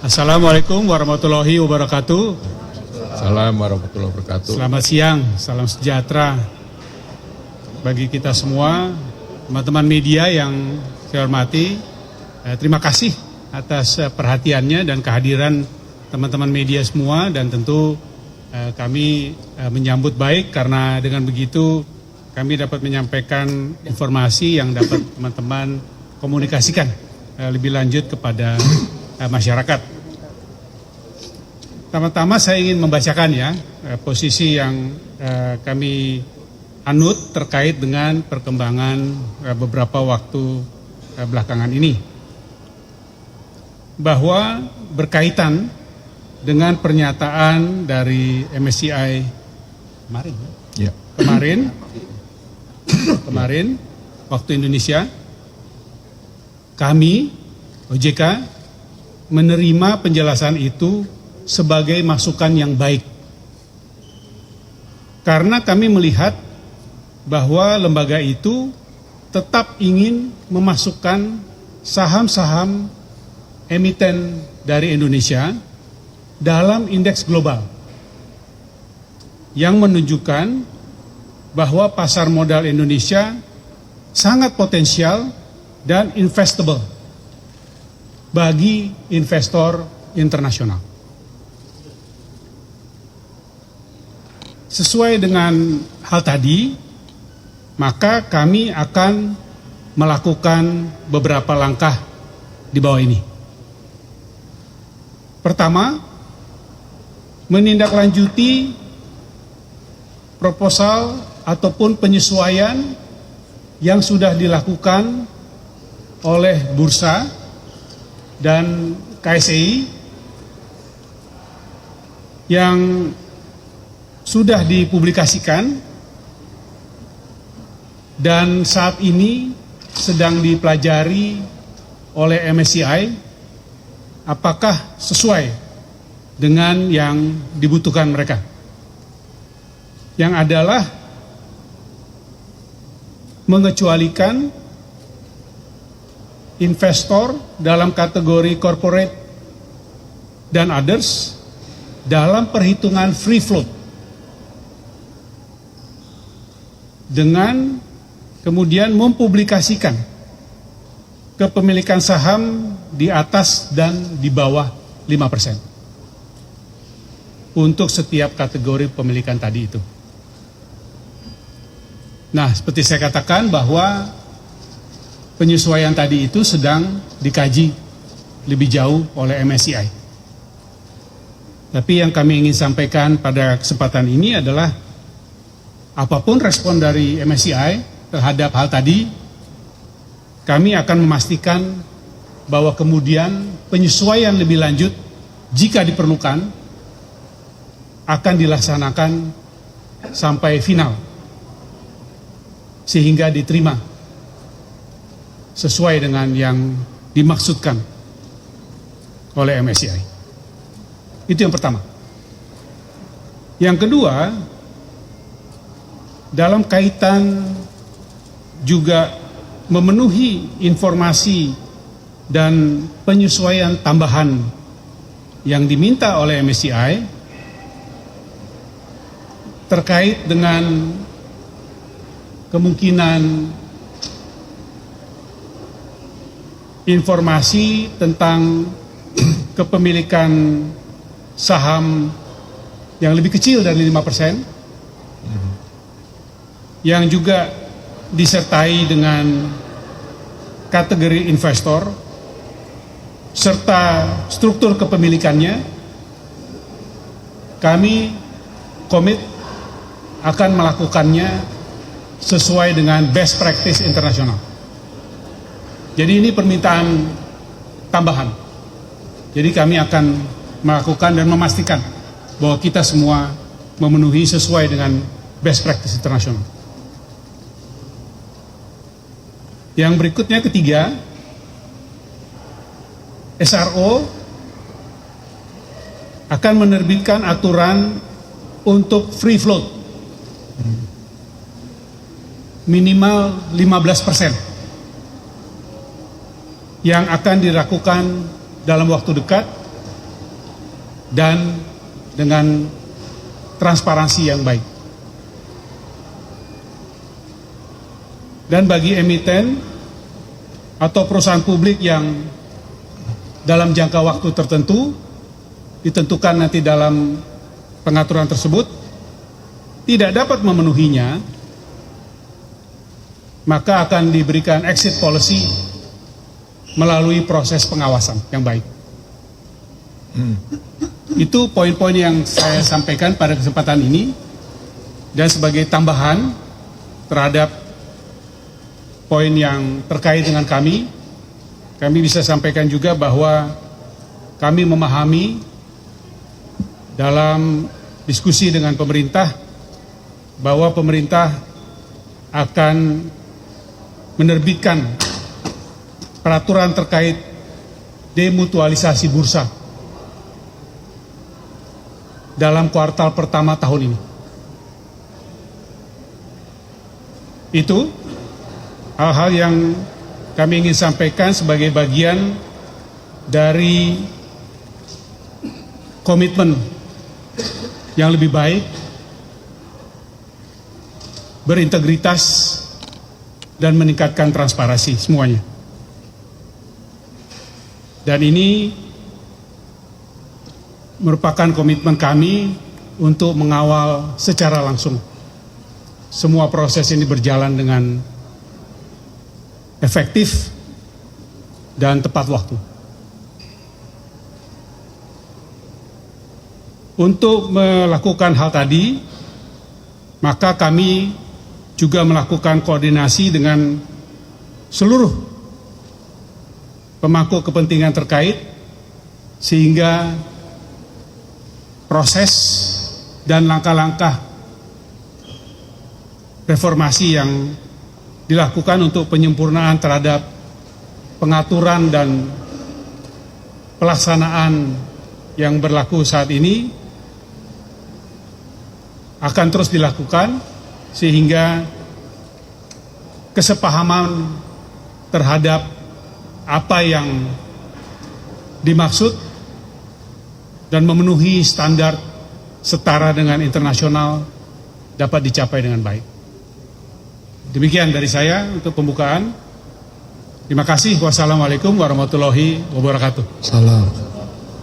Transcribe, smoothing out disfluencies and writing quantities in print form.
Assalamualaikum warahmatullahi wabarakatuh. Assalamualaikum warahmatullahi wabarakatuh. Selamat siang, salam sejahtera bagi kita semua, teman-teman media yang saya hormati. Terima kasih atas perhatiannya dan kehadiran teman-teman media semua, dan tentu kami menyambut baik karena dengan begitu kami dapat menyampaikan informasi yang dapat teman-teman komunikasikan lebih lanjut kepada masyarakat. Pertama-tama saya ingin membacakan posisi yang kami anut terkait dengan perkembangan beberapa waktu belakangan ini. Bahwa berkaitan dengan pernyataan dari MSCI kemarin waktu Indonesia, kami OJK menerima penjelasan itu sebagai masukan yang baik. Karena kami melihat bahwa lembaga itu tetap ingin memasukkan saham-saham emiten dari Indonesia dalam indeks global yang menunjukkan bahwa pasar modal Indonesia sangat potensial dan investable bagi investor internasional. Sesuai dengan hal tadi, maka kami akan melakukan beberapa langkah di bawah ini. Pertama, menindaklanjuti proposal ataupun penyesuaian yang sudah dilakukan oleh Bursa dan KSEI yang sudah dipublikasikan dan saat ini sedang dipelajari oleh MSCI apakah sesuai dengan yang dibutuhkan mereka. Yang adalah mengecualikan investor dalam kategori corporate dan others dalam perhitungan free float, dengan kemudian mempublikasikan kepemilikan saham di atas dan di bawah 5% untuk setiap kategori pemilikan tadi itu. Nah, seperti saya katakan bahwa penyesuaian tadi itu sedang dikaji lebih jauh oleh MSCI. Tapi yang kami ingin sampaikan pada kesempatan ini adalah apapun respon dari MSCI terhadap hal tadi, kami akan memastikan bahwa kemudian penyesuaian lebih lanjut jika diperlukan akan dilaksanakan sampai final, sehingga diterima sesuai dengan yang dimaksudkan oleh MSCI. Itu yang pertama. Yang kedua, dalam kaitan juga memenuhi informasi dan penyesuaian tambahan yang diminta oleh MSCI terkait dengan kemungkinan informasi tentang kepemilikan saham yang lebih kecil dari 5%, yang juga disertai dengan kategori investor serta struktur kepemilikannya, kami komit akan melakukannya sesuai dengan best practice internasional. Jadi ini permintaan tambahan. Jadi kami akan melakukan dan memastikan bahwa kita semua memenuhi sesuai dengan best practice internasional. Yang berikutnya, ketiga, SRO akan menerbitkan aturan untuk free float minimal 15% yang akan dilakukan dalam waktu dekat dan dengan transparansi yang baik. Dan bagi emiten atau perusahaan publik yang dalam jangka waktu tertentu ditentukan nanti dalam pengaturan tersebut tidak dapat memenuhinya, maka akan diberikan exit policy melalui proses pengawasan yang baik. Itu poin-poin yang saya sampaikan pada kesempatan ini, dan sebagai tambahan terhadap poin yang terkait dengan kami bisa sampaikan juga bahwa kami memahami dalam diskusi dengan pemerintah bahwa pemerintah akan menerbitkan peraturan terkait demutualisasi bursa dalam kuartal pertama tahun ini. Itu hal-hal yang kami ingin sampaikan sebagai bagian dari komitmen yang lebih baik, berintegritas, dan meningkatkan transparansi semuanya. Dan ini merupakan komitmen kami untuk mengawal secara langsung semua proses ini berjalan dengan efektif dan tepat waktu. Untuk melakukan hal tadi, maka kami juga melakukan koordinasi dengan seluruh pemangku kepentingan terkait, sehingga proses dan langkah-langkah reformasi yang dilakukan untuk penyempurnaan terhadap pengaturan dan pelaksanaan yang berlaku saat ini akan terus dilakukan, sehingga kesepahaman terhadap apa yang dimaksud dan memenuhi standar setara dengan internasional dapat dicapai dengan baik. Demikian dari saya untuk pembukaan. Terima kasih. Wassalamualaikum warahmatullahi wabarakatuh. Salam.